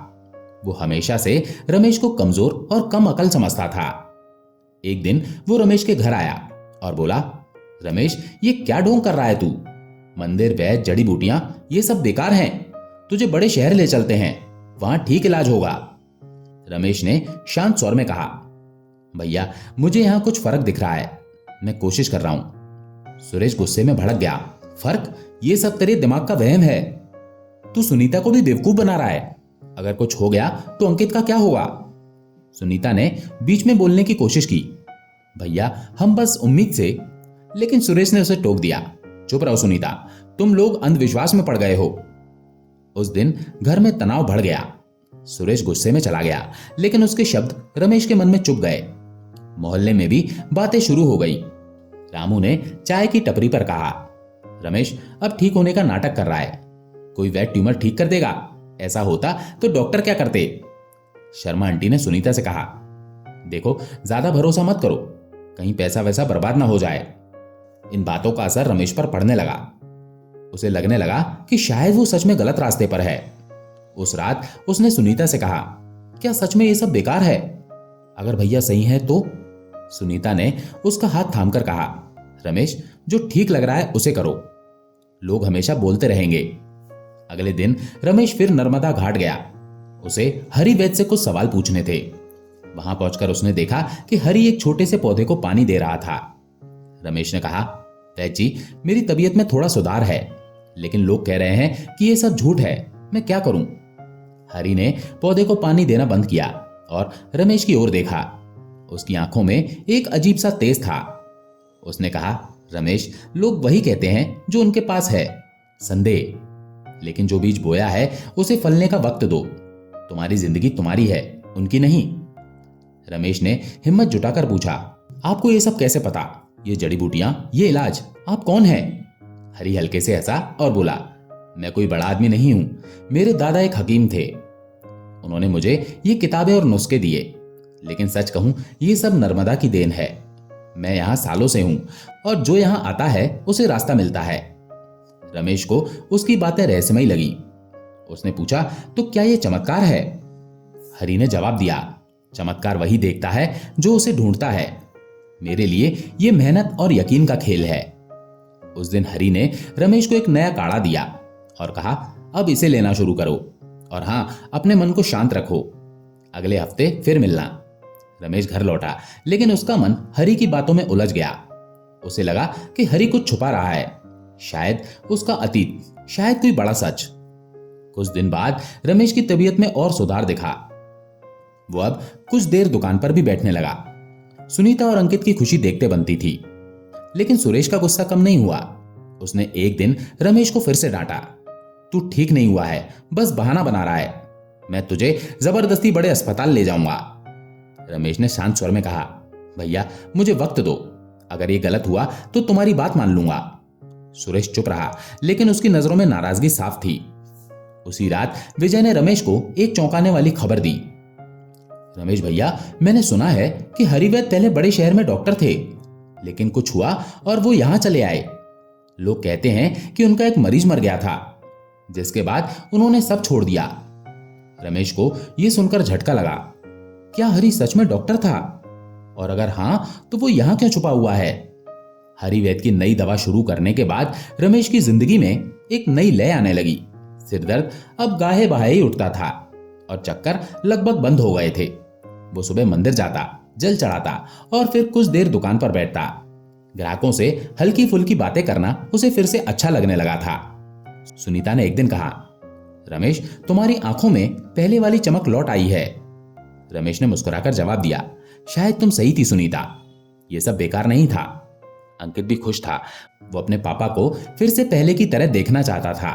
वो हमेशा से रमेश को कमजोर और कम अकल समझता था। एक दिन वो रमेश के घर आया और बोला, रमेश, ये क्या ढोंग कर रहा है तू? मंदिर, वैद्य, जड़ी बूटियां, ये सब बेकार हैं। तुझे बड़े शहर ले चलते हैं, वहां ठीक इलाज होगा। रमेश ने शांत स्वर में कहा, भैया, मुझे यहां कुछ फर्क दिख रहा है, मैं कोशिश कर रहा हूं। सुरेश गुस्से में भड़क गया, फर्क? ये सब तेरे दिमाग का वहम है। तू सुनीता को भी बेवकूफ बना रहा है। अगर कुछ हो गया तो अंकित का क्या होगा? सुनीता ने बीच में बोलने की कोशिश की, भैया, हम बस उम्मीद से। लेकिन सुरेश ने उसे टोक दिया, चुप रहो सुनीता, तुम लोग अंधविश्वास में पड़ गए हो। उस दिन घर में तनाव बढ़ गया। सुरेश गुस्से में चला गया, लेकिन उसके शब्द रमेश के मन में चुभ गए। मोहल्ले में भी बातें शुरू हो गई। रामू ने चाय की टपरी पर कहा, रमेश अब ठीक होने का नाटक कर रहा है, कोई वैट ट्यूमर ठीक कर देगा। ऐसा होता तो डॉक्टर क्या करते? शर्मा आंटी ने सुनीता से कहा, देखो, ज्यादा भरोसा मत करो, कहीं पैसा वैसा बर्बाद ना हो जाए। इन बातों का असर रमेश पर पड़ने लगा। उसे लगने लगा कि शायद वो सच में गलत रास्ते पर है। उस रात उसने सुनीता से कहा, क्या सच में ये सब बेकार है? अगर भैया सही है तो? सुनीता ने उसका हाथ थामकर कहा, रमेश, जो ठीक लग रहा है उसे करो, लोग हमेशा बोलते रहेंगे। अगले दिन रमेश फिर नर्मदा घाट गया। उसे हरि वैद्य से कुछ सवाल पूछने थे। वहां पहुंचकर उसने देखा कि हरि एक छोटे से पौधे को पानी दे रहा था। रमेश ने कहा, वैद्य जी, मेरी तबीयत में थोड़ा सुधार है, लेकिन लोग कह रहे हैं कि यह सब झूठ है, मैं क्या करूं? हरि ने पौधे को पानी देना बंद किया और रमेश की ओर देखा। उसकी आंखों में एक अजीब सा तेज था। उसने कहा, रमेश, लोग वही कहते हैं जो उनके पास है, संदेह। लेकिन जो बीज बोया है उसे फलने का वक्त दो। तुम्हारी जिंदगी तुम्हारी है, उनकी नहीं। रमेश ने हिम्मत जुटाकर पूछा, आपको ये सब कैसे पता? ये जड़ी बूटियां, ये इलाज, आप कौन हैं? हरी हल्के से हंसा और बोला, मैं कोई बड़ा आदमी नहीं हूं। मेरे दादा एक हकीम थे। उन्होंने मुझे ये किताबें और नुस्खे दिए। लेकिन सच कहूं, ये सब नर्मदा की देन है। मैं यहां सालों से हूं और जो यहां आता है उसे रास्ता मिलता है। रमेश को उसकी बातें रहस्यमयी लगी। उसने पूछा, तो क्या ये चमत्कार है? हरी ने जवाब दिया, चमत्कार वही देखता है जो उसे ढूंढता है। मेरे लिए ये मेहनत और यकीन का खेल है। उस दिन हरी ने रमेश को एक नया काढ़ा दिया और कहा, अब इसे लेना शुरू करो और हां, अपने मन को शांत रखो। अगले हफ्ते फिर मिलना। रमेश घर लौटा, लेकिन उसका मन हरी की बातों में उलझ गया। उसे लगा कि हरी कुछ छुपा रहा है, शायद उसका अतीत, शायद कोई बड़ा सच। कुछ दिन बाद रमेश की तबीयत में और सुधार दिखा। वो अब कुछ देर दुकान पर भी बैठने लगा। सुनीता और अंकित की खुशी देखते बनती थी। लेकिन सुरेश का गुस्सा कम नहीं हुआ। उसने एक दिन रमेश को फिर से डांटा, तू ठीक नहीं हुआ है, बस बहाना बना रहा है। मैं तुझे जबरदस्ती बड़े अस्पताल ले जाऊंगा। रमेश ने शांत स्वर में कहा, भैया मुझे वक्त दो, अगर ये गलत हुआ तो तुम्हारी बात मान लूंगा। सुरेश चुप रहा, लेकिन उसकी नजरों में नाराजगी साफ थी। उसी रात विजय ने रमेश को एक चौंकाने वाली खबर दी। रमेश भैया, मैंने सुना है कि हरिवैद्य पहले बड़े शहर में डॉक्टर थे, लेकिन कुछ हुआ और वो यहां चले आए। लोग कहते हैं कि उनका एक मरीज मर गया था, जिसके बाद उन्होंने सब छोड़ दिया। रमेश को यह सुनकर झटका लगा। क्या हरि सच में डॉक्टर था? और अगर हां, तो वो यहां क्यों छुपा हुआ है? हरिवैद्य की नई दवा शुरू करने के बाद रमेश की जिंदगी में एक नई लय आने लगी। सिरदर्द अब गाहे बहाए ही उठता था और चक्कर लगभग बंद हो गए थे। वो सुबह मंदिर जाता, जल चढ़ाता और फिर कुछ देर दुकान पर बैठता। ग्राहकों से हल्की फुल्की बातें करना उसे फिर से अच्छा लगने लगा था। सुनीता ने एक दिन कहा, रमेश, तुम्हारी आंखों में पहले वाली चमक लौट आई है। रमेश ने मुस्कुराकर जवाब दिया, शायद तुम सही थी सुनीता, यह सब बेकार नहीं था। अंकित भी खुश था। वो अपने पापा को फिर से पहले की तरह देखना चाहता था।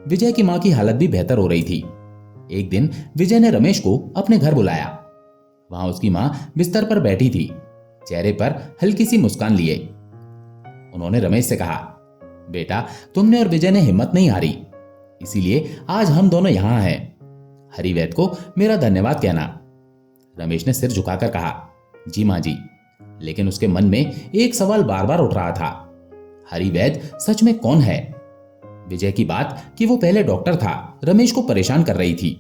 विजय की मां की हालत भी बेहतर हो रही थी। एक दिन विजय ने रमेश को अपने घर बुलाया। वहां उसकी मां बिस्तर पर बैठी थी, चेहरे पर हल्की सी मुस्कान लिए। उन्होंने रमेश से कहा, बेटा, तुमने और विजय ने हिम्मत नहीं हारी, इसीलिए आज हम दोनों यहां हैं। हरिवैद्य को मेरा धन्यवाद कहना। रमेश ने सिर झुकाकर कहा, जी मां जी। लेकिन उसके मन में एक सवाल बार बार उठ रहा था, हरिवैद्य सच में कौन है? विजय की बात कि वो पहले डॉक्टर था रमेश को परेशान कर रही थी।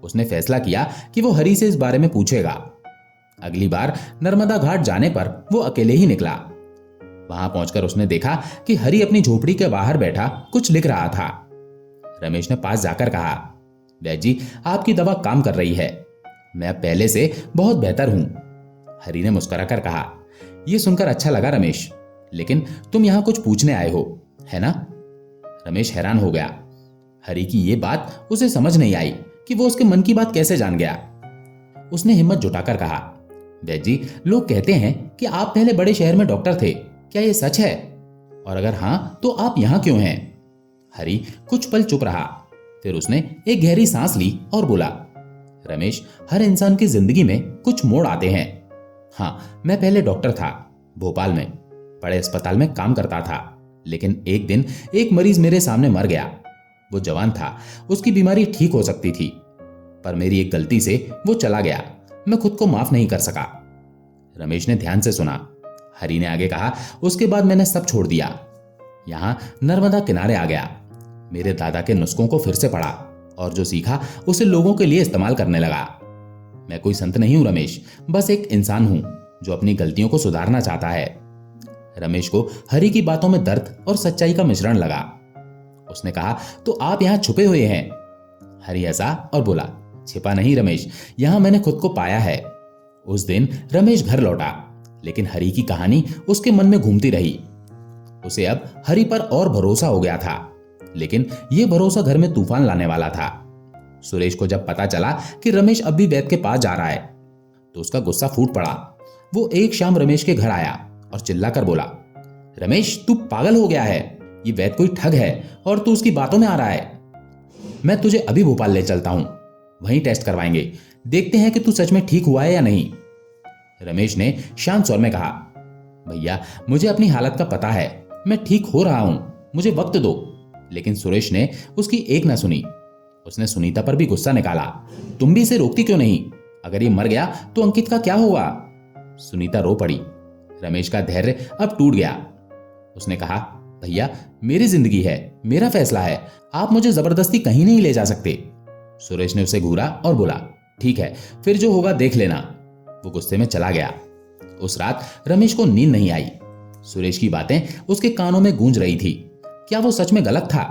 उसने फैसला किया कि वो हरि से इस बारे में पूछेगा। अगली बार नर्मदा घाट जाने पर वो अकेले ही निकला। वहां पहुंचकर उसने देखा कि हरि अपनी झोपड़ी के बाहर बैठा कुछ लिख रहा था। रमेश ने पास जाकर कहा, वैद्य जी, आपकी दवा काम कर रही है, मैं अब पहले से बहुत बेहतर हूं। हरि ने मुस्कुराकर कहा, यह सुनकर अच्छा लगा रमेश, लेकिन तुम यहां कुछ पूछने आए हो, है ना? रमेश हैरान हो गया। हरि की यह बात उसे समझ नहीं आई कि वो उसके मन की बात कैसे जान गया। उसने हिम्मत जुटाकर कहा, वैद्य जी, लोग कहते हैं कि आप पहले बड़े शहर में डॉक्टर थे, क्या यह सच है? और अगर हां, तो आप यहां क्यों हैं? हरि कुछ पल चुप रहा, फिर उसने एक गहरी सांस ली और बोला, रमेश, हर इंसान की जिंदगी में कुछ मोड़ आते हैं। हां, मैं पहले डॉक्टर था, भोपाल में बड़े अस्पताल में काम करता था, लेकिन एक दिन एक मरीज मेरे सामने मर गया। वो जवान था, उसकी बीमारी ठीक हो सकती थी, पर मेरी एक गलती से वो चला गया। मैं खुद को माफ नहीं कर सका। रमेश ने ध्यान से सुना। हरि ने आगे कहा, उसके बाद मैंने सब छोड़ दिया, यहां नर्मदा किनारे आ गया, मेरे दादा के नुस्खों को फिर से पढ़ा और जो सीखा उसे लोगों के लिए इस्तेमाल करने लगा। मैं कोई संत नहीं हूं रमेश, बस एक इंसान हूं जो अपनी गलतियों को सुधारना चाहता है। रमेश को हरि की बातों में दर्द और सच्चाई का मिश्रण लगा। उसने कहा, तो आप यहां छुपे हुए हैं? हरि हंसा और बोला, छिपा नहीं रमेश, यहां मैंने खुद को पाया है। उस दिन रमेश घर लौटा, लेकिन हरि की कहानी उसके मन में घूमती रही। उसे अब हरि पर और भरोसा हो गया था, लेकिन यह भरोसा घर में तूफान लाने वाला था। सुरेश को जब पता चला कि रमेश अब भी वैद्य के पास जा रहा है, तो उसका गुस्सा फूट पड़ा। वो एक शाम रमेश के घर आया और चिल्लाकर बोला, रमेश तू पागल हो गया है, ये वैद कोई ठग है और तू उसकी बातों में आ रहा है। मैं तुझे अभी भोपाल ले चलता हूं, वहीं टेस्ट करवाएंगे, देखते हैं कि तू सच में ठीक हुआ है या नहीं। रमेश ने शांत स्वर में कहा, भैया मुझे अपनी हालत का पता है, मैं ठीक हो रहा हूं, मुझे वक्त दो। लेकिन सुरेश ने उसकी एक न सुनी। उसने सुनीता पर भी गुस्सा निकाला, तुम भी इसे रोकती क्यों नहीं? अगर ये मर गया तो अंकित का क्या होगा? सुनीता रो पड़ी। रमेश का धैर्य अब टूट गया। उसने कहा, भैया मेरी जिंदगी है, मेरा फैसला है, आप मुझे जबरदस्ती कहीं नहीं ले जा सकते। सुरेश ने उसे घूरा और बोला, ठीक है, फिर जो होगा देख लेना। वो गुस्से में चला गया। उस रात रमेश को नींद नहीं आई। सुरेश की बातें उसके कानों में गूंज रही थी। क्या वो सच में गलत था?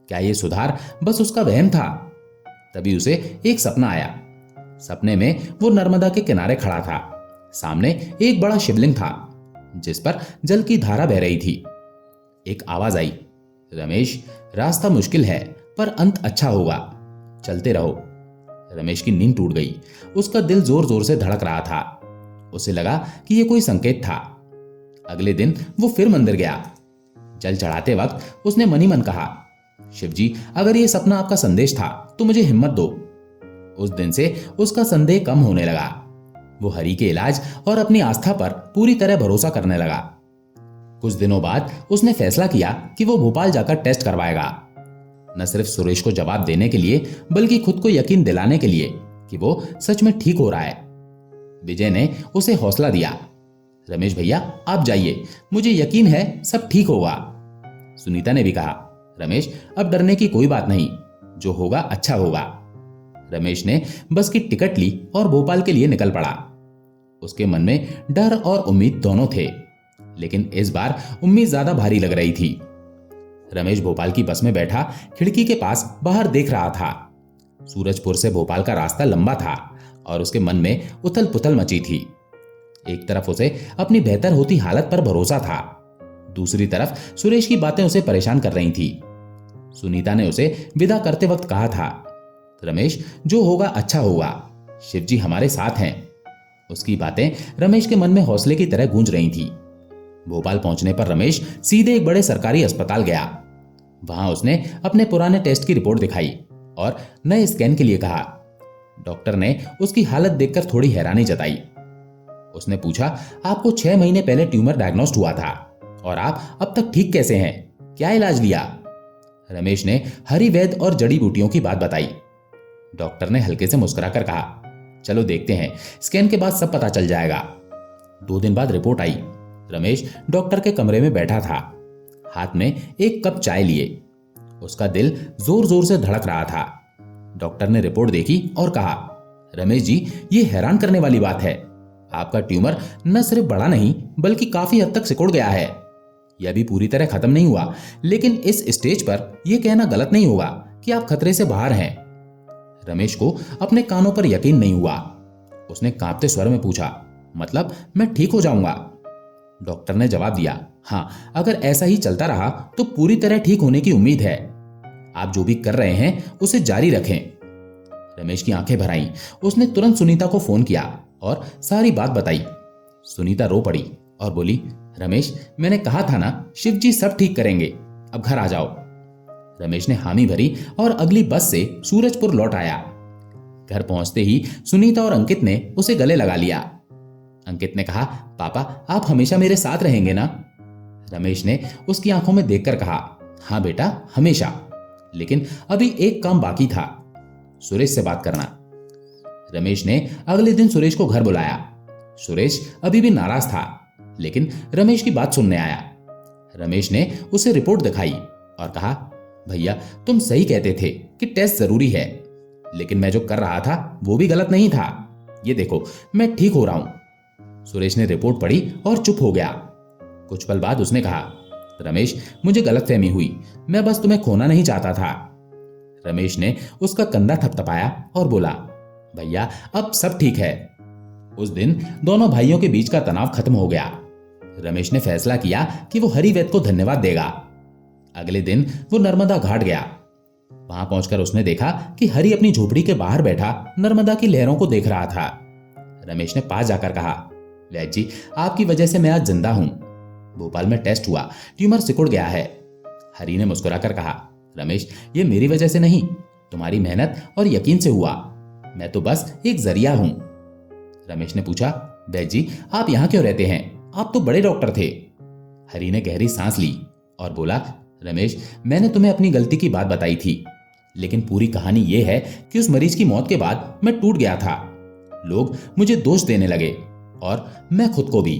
क्या ये सुधार बस उसका वहम था? तभी उसे एक सपना आया। सपने में वो नर्मदा के किनारे खड़ा था। सामने एक बड़ा शिवलिंग था जिस पर जल की धारा बह रही थी। एक आवाज आई, रमेश रास्ता मुश्किल है पर अंत अच्छा होगा, चलते रहो। रमेश की नींद टूट गई। उसका दिल जोर जोर से धड़क रहा था। उसे लगा कि यह कोई संकेत था। अगले दिन वो फिर मंदिर गया। जल चढ़ाते वक्त उसने मनी मन कहा, शिवजी अगर ये सपना आपका संदेश था तो मुझे हिम्मत दो। उस दिन से उसका संदेह कम होने लगा। वो हरि के इलाज और अपनी आस्था पर पूरी तरह भरोसा करने लगा। कुछ दिनों बाद उसने फैसला किया कि वो भोपाल जाकर टेस्ट करवाएगा, न सिर्फ सुरेश को जवाब देने के लिए बल्कि खुद को यकीन दिलाने के लिए कि वो सच में ठीक हो रहा है। विजय ने उसे हौसला दिया, रमेश भैया आप जाइए, मुझे यकीन है सब ठीक होगा। सुनीता ने भी कहा, रमेश अब डरने की कोई बात नहीं, जो होगा अच्छा होगा। रमेश ने बस की टिकट ली और भोपाल के लिए निकल पड़ा। उसके मन में डर और उम्मीद दोनों थे, लेकिन इस बार उम्मीद ज्यादा भारी लग रही थी। रमेश भोपाल की बस में बैठा खिड़की के पास बाहर देख रहा था। सूरजपुर से भोपाल का रास्ता लंबा था और उसके मन में उथल पुथल मची थी। एक तरफ उसे अपनी बेहतर होती हालत पर भरोसा था, दूसरी तरफ सुरेश की बातें उसे परेशान कर रही थी। सुनीता ने उसे विदा करते वक्त कहा था, रमेश जो होगा अच्छा होगा, शिवजी हमारे साथ हैं। उसकी बातें रमेश के मन में हौसले की तरह गूंज रही थी। भोपाल पहुंचने पर रमेश सीधे एक बड़े सरकारी अस्पताल गया। वहां उसने अपने पुराने टेस्ट की रिपोर्ट दिखाई और नए स्कैन के लिए कहा। डॉक्टर ने उसकी हालत देखकर थोड़ी हैरानी जताई। उसने पूछा, आपको 6 महीने पहले ट्यूमर डायग्नोस्ट हुआ था और आप अब तक ठीक कैसे हैं? क्या इलाज लिया? रमेश ने हरी वैद्य और जड़ी बूटियों की बात बताई। डॉक्टर ने हल्के से मुस्कुराकर कहा, चलो देखते हैं, स्कैन के बाद सब पता चल जाएगा। 2 दिन बाद रिपोर्ट आई। रमेश डॉक्टर के कमरे में बैठा था, हाथ में एक कप चाय लिए। उसका दिल जोर जोर से धड़क रहा था। डॉक्टर ने रिपोर्ट देखी और कहा, रमेश जी ये हैरान करने वाली बात है, आपका ट्यूमर न सिर्फ बड़ा नहीं बल्कि काफी हद तक सिकुड़ गया है। यह अभी पूरी तरह खत्म नहीं हुआ, लेकिन इस स्टेज पर यह कहना गलत नहीं होगा कि आप खतरे से बाहर हैं। रमेश को अपने कानों पर यकीन नहीं हुआ। उसने कांपते स्वर में पूछा, मतलब मैं ठीक हो जाऊंगा? डॉक्टर ने जवाब दिया, हाँ, अगर ऐसा ही चलता रहा तो पूरी तरह ठीक होने की उम्मीद है। आप जो भी कर रहे हैं उसे जारी रखें। रमेश की आंखें भर आईं। उसने तुरंत सुनीता को फोन किया और सारी बात बताई। सुनीता रो पड़ी और बोली, रमेश मैंने कहा था ना, शिव जी सब ठीक करेंगे, अब घर आ जाओ। रमेश ने हामी भरी और अगली बस से सूरजपुर लौट आया। घर पहुंचते ही सुनीता और अंकित ने उसे गले लगा लिया। अंकित ने कहा, पापा आप हमेशा मेरे साथ रहेंगे ना? रमेश ने उसकी आंखों में देखकर कहा, हाँ बेटा हमेशा, लेकिन अभी एक काम बाकी था, सुरेश से बात करना। रमेश ने अगले दिन सुरेश को घर बुलाया। सुरेश अभी भी नाराज था, लेकिन रमेश की बात सुनने आया। रमेश ने उसे रिपोर्ट दिखाई और कहा, भैया तुम सही कहते थे कि टेस्ट जरूरी है, लेकिन मैं जो कर रहा था वो भी गलत नहीं था। ये देखो मैं ठीक हो रहा हूं। सुरेश ने रिपोर्ट पढ़ी और चुप हो गया। कुछ पल बाद उसने कहा, रमेश मुझे गलतफहमी हुई, मैं बस तुम्हें खोना नहीं चाहता था। रमेश ने उसका कंधा थपथपाया और बोला, भैया अब सब ठीक है। उस दिन दोनों भाइयों के बीच का तनाव खत्म हो गया। रमेश ने फैसला किया कि वो हरि वैद्य को धन्यवाद देगा। अगले दिन वो नर्मदा घाट गया। वहां पहुंचकर उसने देखा कि हरि अपनी झोपड़ी के बाहर बैठा नर्मदा की लहरों को देख रहा था। रमेश ने पास जाकर कहा, वैद्य जी, आपकी वजह से मैं आज जिंदा हूं। भोपाल में टेस्ट हुआ, ट्यूमर सिकुड़ गया है। हरी ने मुस्कुराकर कहा, रमेश, ये मेरी वजह से नहीं, तुम्हारी मेहनत और यकीन से हुआ। मैं तो बस एक जरिया हूं। रमेश ने पूछा, वैद्य जी, आप यहां क्यों रहते हैं? आप तो बड़े डॉक्टर थे। हरी ने गहरी सांस ली और बोला, रमेश, मैंने तुम्हें अपनी गलती की बात बताई थी, लेकिन पूरी कहानी यह है कि उस मरीज की मौत के बाद मैं टूट गया था। लोग मुझे दोष देने लगे और मैं खुद को भी।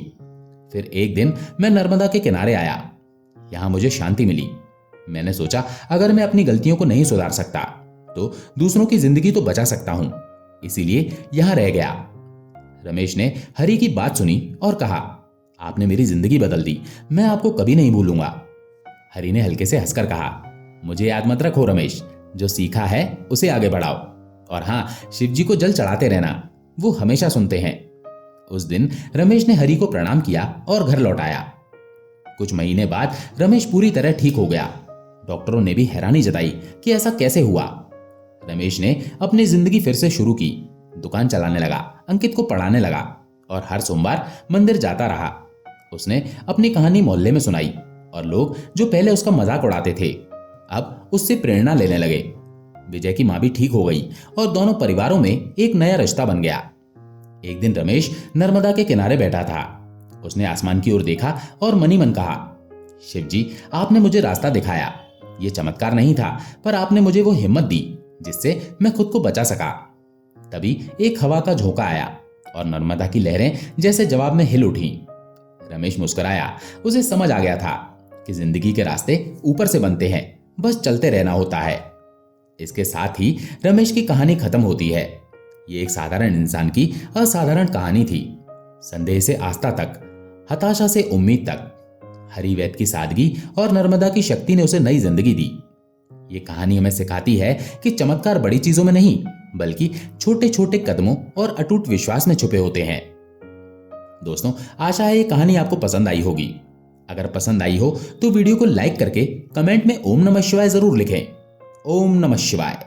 फिर एक दिन मैं नर्मदा के किनारे आया। यहां मुझे शांति मिली। मैंने सोचा, अगर मैं अपनी गलतियों को नहीं सुधार सकता तो दूसरों की जिंदगी तो बचा सकता हूं, इसीलिए यहां रह गया। रमेश ने हरी की बात सुनी और कहा, आपने मेरी जिंदगी बदल दी, मैं आपको कभी नहीं भूलूंगा। हरी ने हल्के से हंसकर कहा, मुझे याद मत रखो रमेश, जो सीखा है उसे आगे बढ़ाओ। और हाँ, शिव जी को जल चढ़ाते रहना, वो हमेशा सुनते हैं। उस दिन रमेश ने हरी को प्रणाम किया और घर लौट आया। कुछ महीने बाद रमेश पूरी तरह ठीक हो गया। डॉक्टरों ने भी हैरानी जताई कि ऐसा कैसे हुआ। रमेश ने अपनी जिंदगी फिर से शुरू की, दुकान चलाने लगा, अंकित को पढ़ाने लगा और हर सोमवार मंदिर जाता रहा। उसने अपनी कहानी मोहल्ले में सुनाई और लोग जो पहले उसका मजाक उड़ाते थे अब उससे प्रेरणा लेने लगे। विजय की मां भी ठीक हो गई और दोनों परिवारों में एक नया रिश्ता बन गया। एक दिन रमेश नर्मदा के किनारे बैठा था। उसने आसमान की ओर देखा और मनी मन कहा, शिव जी, आपने मुझे रास्ता दिखाया। ये चमत्कार नहीं था, पर आपने मुझे वो हिम्मत दी जिससे मैं खुद को बचा सका। तभी एक हवा का झोंका आया और नर्मदा की लहरें जैसे जवाब में हिल उठी। रमेश मुस्कुराया। उसे समझ आ गया था कि जिंदगी के रास्ते ऊपर से बनते हैं, बस चलते रहना होता है। इसके साथ ही रमेश की कहानी खत्म होती है। ये एक साधारण इंसान की असाधारण कहानी थी। संदेह से आस्था तक, हताशा से उम्मीद तक, हरी वैद्य की सादगी और नर्मदा की शक्ति ने उसे नई जिंदगी दी। ये कहानी हमें सिखाती है कि चमत्कार बड़ी चीजों में नहीं, बल्कि छोटे छोटे कदमों और अटूट विश्वास में छुपे होते हैं। दोस्तों, आशा है ये कहानी आपको पसंद आई होगी। अगर पसंद आई हो तो वीडियो को लाइक करके कमेंट में ओम नमः शिवाय जरूर लिखें। ओम नमः शिवाय।